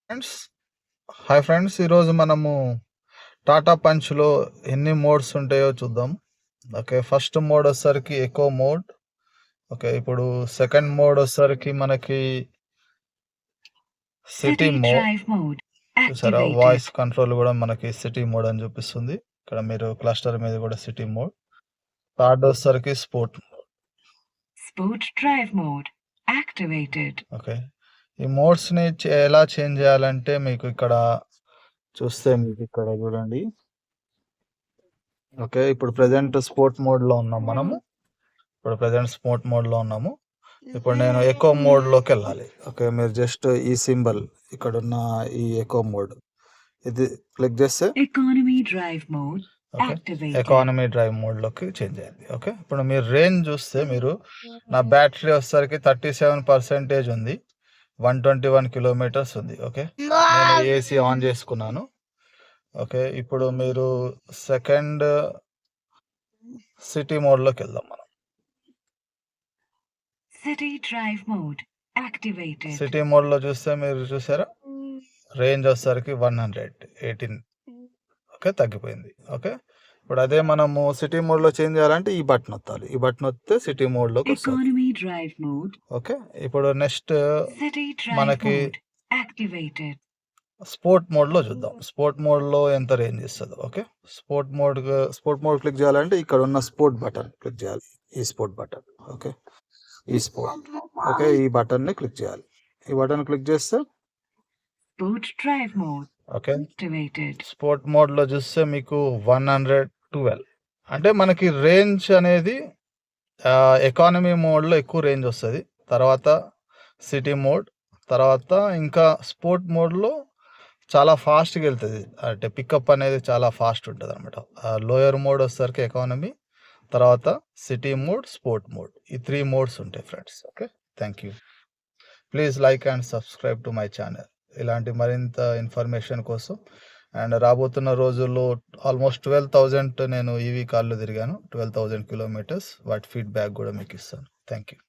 Friends hi friends, ఈరోజు మనము టాటా పంచ్లో ఎన్ని మోడ్స్ ఉంటాయో చూద్దాం. ఓకే, ఫస్ట్ మోడ్ వచ్చేసరికి ఎకో మోడ్. ఓకే, ఇప్పుడు సెకండ్ మోడ్ వచ్చేసరికి మనకి సిటీ మోడ్. చూసారా, వాయిస్ కంట్రోల్ కూడా మనకి సిటీ మోడ్ అని చూపిస్తుంది. ఇక్కడ మీరు క్లస్టర్ మీద కూడా సిటీ మోడ్. థర్డ్ వచ్చేసరికి sport drive mode activated. Okay, ఈ మోడ్స్ని ఎలా చేంజ్ చేయాలంటే మీకు ఇక్కడ చూస్తే మీకు ఇక్కడ చూడండి. ఓకే, ఇప్పుడు ప్రజెంట్ స్పోర్ట్ మోడ్లో ఉన్నాం మనము. ఇప్పుడు నేను ఎకో మోడ్లోకి వెళ్ళాలి. ఓకే, మీరు జస్ట్ ఈ సింబల్ ఇక్కడ ఉన్న ఈ ఎకో మోడ్ ఇది క్లిక్ చేస్తే ఎకానమీ డ్రైవ్ మోడ్లోకి చేంజ్ అయింది. ఓకే, ఇప్పుడు మీరు రేంజ్ చూస్తే మీరు నా బ్యాటరీ వచ్చేసరికి 37% ఉంది, 121 కిలోమీటర్స్ ఉంది. ఓకే, నేను ఏసీ ఆన్ చేసుకున్నాను. ఓకే, ఇప్పుడు మీరు సెకండ్ సిటీ మోడ్లోకి వెళ్దాం. మనం సిటీ మోడ్లో చూస్తే మీరు చూసారా, రేంజ్ వచ్చేసరికి 118. ఓకే, తగ్గిపోయింది. ఓకే, ఇప్పుడు అదే మనము సిటీ మోడ్లో చేంజ్ చేయాలంటే ఈ బటన్ వత్తాలి. ఈ బటన్ వస్తే సిటీ మోడ్లోకి వస్తుంది. ఓకే, ఇప్పుడు నెక్స్ట్ మనకి స్పోర్ట్ మోడ్లో చూద్దాం. స్పోర్ట్ మోడ్లో ఎంత రేంజ్ ఇస్తుందో. ఓకే, స్పోర్ట్ మోడ్ క్లిక్ చేయాలంటే ఇక్కడ ఉన్న స్పోర్ట్ బటన్ క్లిక్ చేయాలి. ఈ స్పోర్ట్ బటన్. ఓకే, ఈ స్పోర్ట్. ఓకే, ఈ బటన్ని క్లిక్ చేయాలి. ఈ బటన్ క్లిక్ చేస్తే ఓకే, స్పోర్ట్ మోడ్లో చూస్తే మీకు 112. అంటే మనకి రేంజ్ అనేది ఎకానమీ మోడ్లో ఎక్కువ రేంజ్ వస్తుంది, తర్వాత సిటీ మోడ్, తర్వాత ఇంకా స్పోర్ట్ మోడ్లో చాలా ఫాస్ట్గా వెళ్తుంది. అంటే పికప్ అనేది చాలా ఫాస్ట్ ఉంటుంది అనమాట. లోయర్ మోడ్ వచ్చేసరికి ఎకానమీ, తర్వాత సిటీ మోడ్, స్పోర్ట్ మోడ్, ఈ 3 మోడ్స్ ఉంటాయి friends. Okay, thank you. Please like and subscribe to my channel ఇలాంటి మరింత ఇన్ఫర్మేషన్ కోసం. అండ్ రాబోతున్న రోజుల్లో ఆల్మోస్ట్ 12,000 నేను ఈవీ కార్లు తిరిగాను, 12,000 కిలోమీటర్స్. వాటి ఫీడ్బ్యాక్ కూడా మీకు ఇస్తాను. Thank you.